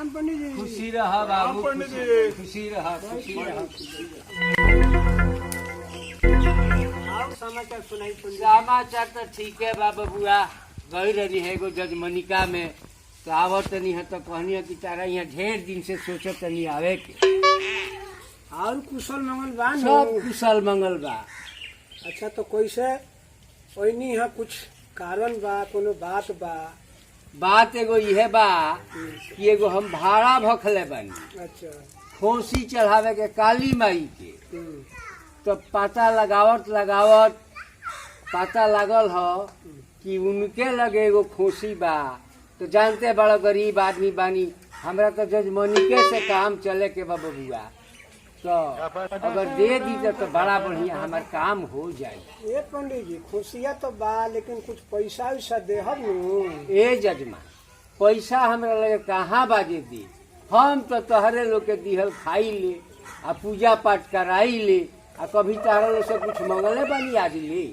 प्रणाम पंडित जी। खुशी रहा बाबू, पंडित खुशी जी। खुशी रहा, खुशी रहा। आओ समाचार सुनाई पंडित जी। समाचार तो ठीक है बाबा बुआ। गई रही है एगो जजमनिका में, तो आवत तनी है तो कहनी है कि तारा यहाँ ढेर दिन से सोचत तनी आवे के। और कुशल मंगल बा न? सब कुशल मंगल बा। अच्छा तो कैसे ओइनी है, कुछ कारण बा, कोनो बात बा? बात एगो यह बा कि एगो हम भाड़ा भखले बानी अच्छा। खोसी चढ़ावे के काली माई के। हम्म, तो पता लगावत लगावत पता लागल ह कि उनके लगे एगो खोसी बा। तो जानते बड़ा गरीब आदमी बानी, हमरा तो जजमनिके से काम चले के बा बबुआ। तो अगर दे दी तो बड़ा बढ़िया हमार काम हो जाए। ए पंडित जी खुशिया तो बा, लेकिन कुछ पैसा वैसा देहब नु? ए जजमान, पैसा हमरा लगे कहाँ बाजे दी। हम तो तोहरे लोग के दिहल खाई ले आ पूजा पाठ कराई ले, आ कभी तारा लोग से कुछ मंगले बानी आज ले।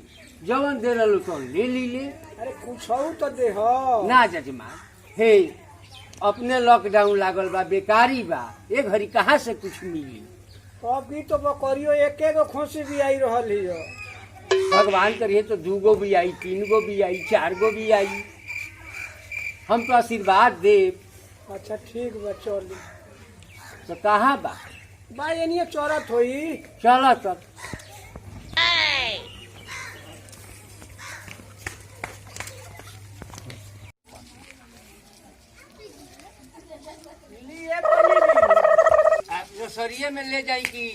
जवन दे रहो तो ले ली ले। अरे कुछ तो देह ना जजमान, हे अपने लॉकडाउन लागल बा, बेकारी बा, ए घड़ी कहाँ से कुछ मिली। अभी तो बकरियो एक गो खोसी भी आई रहल है। भगवान करिए तो 2 गो भी आई, 3 गो भी आई, 4 गो भी आई। हम तो आशीर्वाद दे। अच्छा ठीक बा, चल तो कहाँ बा? बा एनिए चौरत होई। चलो तब। लिए पंडित जी। रसोरिये में ले जाएगी।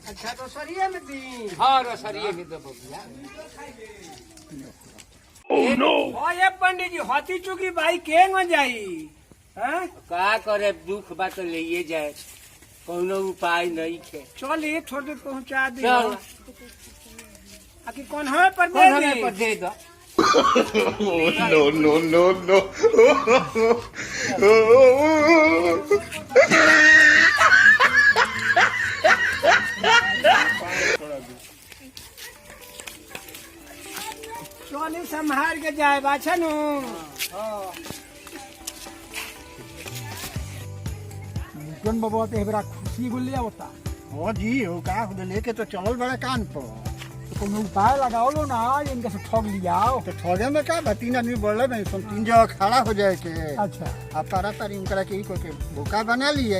अच्छा तो सरिये में दी। हाँ रसोरिये में दो बबुआ। हाँ ये पंडित जी हाथी चुकी भाई के न जाई? हैं? का करे, दुख बा तो ले जाए, कोनो उपाय नहीं है। चलिए थोड़ी देर पहुंचा दी। चल आखिर कौन है पर कौन दे हमें दी? पर दे दो। no. चलिए संभाल के जाए बाछा नु। कौन बाबा ते बड़ा खुशी गुल्लिया होता। हो जी हो का लेके तो चलल बड़ा कान पर। तो कोनो उपाय लगाओ लो ना, इनके से ठग लियाओ। तो ठगे में का बा, 3 आदमी बोले नहीं, 3 जगह खड़ा हो जाए के। अच्छा अब तारा तारी उनकरा के को के भूखा बना लिया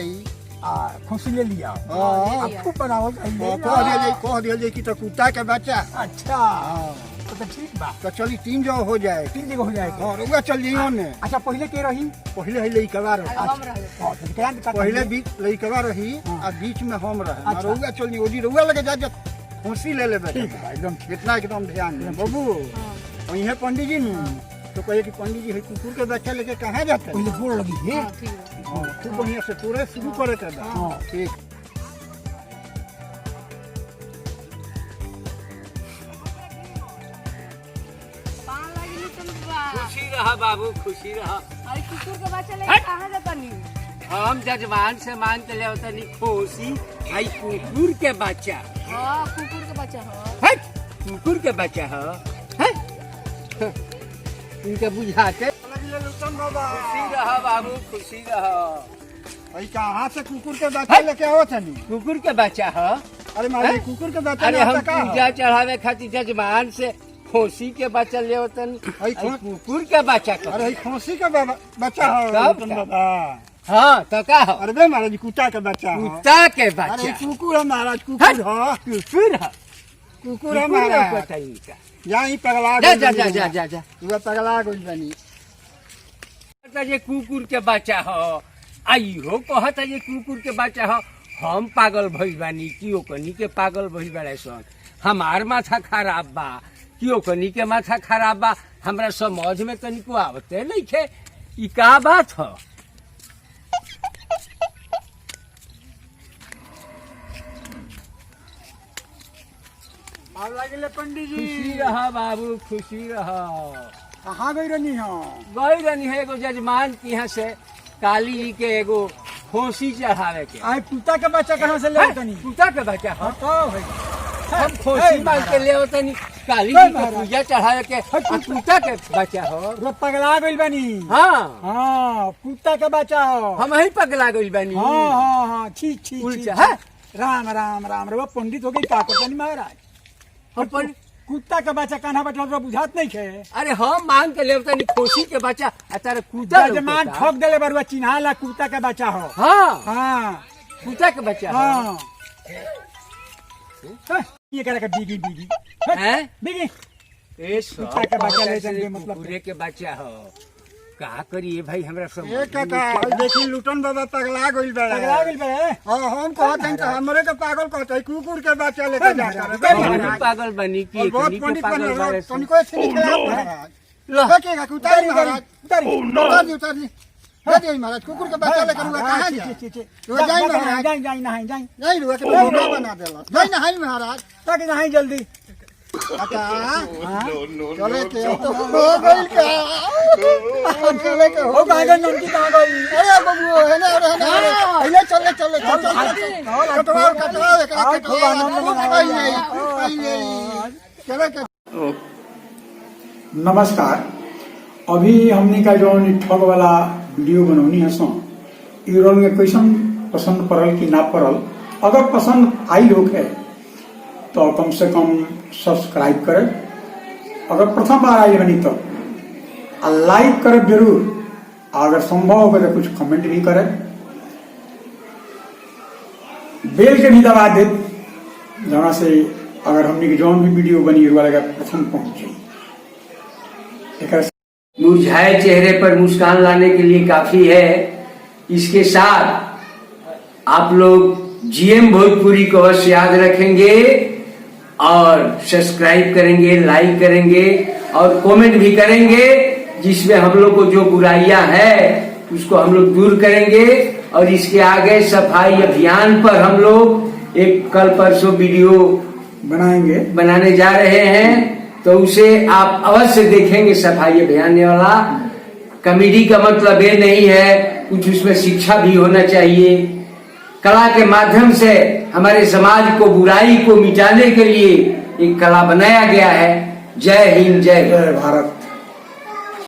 आ खुशी ले लिया। हां अब खूब बनाओ चाहिए। कह दिया कि तो कुत्ता के बच्चा। अच्छा हाँ, तो ठीक बा, तो चली 3 जगह हो जाए। 3 जगह हो जाएगा। और रुआ चल जाइयो ने। अच्छा पहले के रही? पहले है लइकवा रही, हाँ, तो क्या दिक्कत पहले है? बीच लइकवा रही आ बीच में हम रहे। अच्छा। और रुआ चल ओजी रुआ लगे जा खुशी ले लेबे। ठीक बा, एकदम कितना एकदम ध्यान दे बाबू। और यहाँ पंडित जी नु तो कहे कि पंडित जी है कुकुर के बच्चा लेके कहाँ जाते हैं? पहले गोड़ लगी है। हाँ, खूब बढ़िया से तोड़े शुरू करे के बा। हाँ। ठीक। खुशी रहा बाबू, खुशी रहा। अरे कुकुर के बच्चा लेके कहाँ जाता नी? हम जजमान से मांग के ले तनी खोसी, आई कुकुर के बच्चा। हाँ कुकुर के बच्चा हो। हट, कुकुर के बच्चा है। इनके बुझाते। खुशी रहा बाबू, खुशी रहा। भाई कहाँ से कुकुर के बच्चा लेके आओ तनी? कुकुर के बच्चा है। अरे मारे कुकुर के बच्चा अरे लेके हम का पूजा चढ़ावे खातिर जजमान से खोसी के बच्चा ले तनी, आई कुकुर के बच्चा का। अरे खोसी के बच्चा हो कब तुम का? बाबा। हाँ तो का हो? अरे बे महाराज कुत्ता के बच्चा हो। कुत्ता के अरे बच्चा। कुकुर है महाराज, कुकुर हो। कुकुर है। कुकुर है महाराज। यहीं पगला जा गइल जा बनी। जा जा जा। तू पगला गइल बनी। ये कुकुर के बच्चा हो, आई हो कहता ये कुकुर के बच्चा हो। हम पागल भइल बानी कि ओकनी के पागल भइल बाड़े सन। हमार माथा खराब बा कि ओकनी के माथा खराब बा, हमरा समझ में तनिको आवते नइखे। ई का बात ह? आग लगे पंडित खुशी जी। रहा बाबू, खुशी रहा। कहाँ गई रही हो? गई रहनी है एगो जजमान की यहाँ से काली जी के एगो खोसी चढ़ावे के। आई कुत्ता के बच्चा कहाँ से ले तनी? कुत्ता के बच्चा हो। बताओ भाई। हम खोसी मांग के ले तनी, काली ए, जी के महाराज। पूजा चढ़ावे के आ कुत्ता के बच्चा हो। रो पगला गइल बानी। हाँ हाँ कुत्ता के बच्चा हो। हम ही पगला गइल बानी। हाँ हाँ हाँ ठीक ठीक उल्टा, ठीक। है? राम राम राम रे वो पंडित हो गई का करतानी महाराज। अपन कुत्ता के बच्चा कान्हा बैठल तो बुझात नहीं खे। अरे हम मांग के लेवता नहीं खोसी के बच्चा आ तारे कुत्ता जजमान लौकता। ठोक देले बरुआ चिन्हाला कुत्ता के बच्चा हो। हाँ हाँ कुत्ता के बच्चा हो। हाँ ये करे का बीगी बीगी हैं? बीगी। ए कुत्ता के बच्चा ले जाएंगे मतलब। कुकुरे के बच्चा हो। का करिए भाई हमरा सब ए काका देखी लुटन बाबा पगला गइल बा। पगला गइल बे। हां हम कहत हन हमरे के पागल कहत है कुकुर के बच्चा लेके जाता हम रे। पागल बनी की बहुत कनी के पंडित पागल बन बारे तनी को छनी खिलाफ महाराज। लो देखेगा कुतारी महाराज। उतारी उतार दी उतार दी। दे दे महाराज कुकुर के बच्चा लेकर हुआ कहां जा। तो जाई महाराज। जाई जाई नहाई जाई नहीं रुआ के भोगा बना देला। जाई ना हाई महाराज। तक नहाई जल्दी। काका चले के तो हो गइल का। चले के हो गागन नमकी कहां गई। अरे बबू है ना पहले चले चले कटवा कटवा एकरा कटवा आई नहीं चले के। नमस्कार। अभी हमने का जो ठग वाला वीडियो बनौनी है सो यूरोल में क्वेश्चन पसंद पड़ल कि ना पड़ल। अगर पसंद आई लोग है तो कम से कम सब्सक्राइब करें। अगर प्रथम बार आई बनी तो लाइक करें जरूर। अगर संभव हो तो कुछ कमेंट भी करें। बेल के भी दबा दे जहाँ से अगर हमने की जो भी वीडियो बनी वाला प्रथम पहुंच जाए। मुरझाए चेहरे पर मुस्कान लाने के लिए काफी है। इसके साथ आप लोग जीएम भोजपुरी को अवश्य याद रखेंगे और सब्सक्राइब करेंगे, लाइक करेंगे और कमेंट भी करेंगे, जिसमें हम लोग को जो बुराइयां हैं उसको हम लोग दूर करेंगे। और इसके आगे सफाई अभियान पर हम लोग एक कल परसों वीडियो बनाने जा रहे हैं, तो उसे आप अवश्य देखेंगे। सफाई अभियान वाला कॉमेडी का मतलब ये नहीं है, कुछ उसमें शिक्षा भी होना चाहिए। कला के माध्यम से हमारे समाज को बुराई को मिटाने के लिए एक कला बनाया गया है। जय हिंद जय भारत।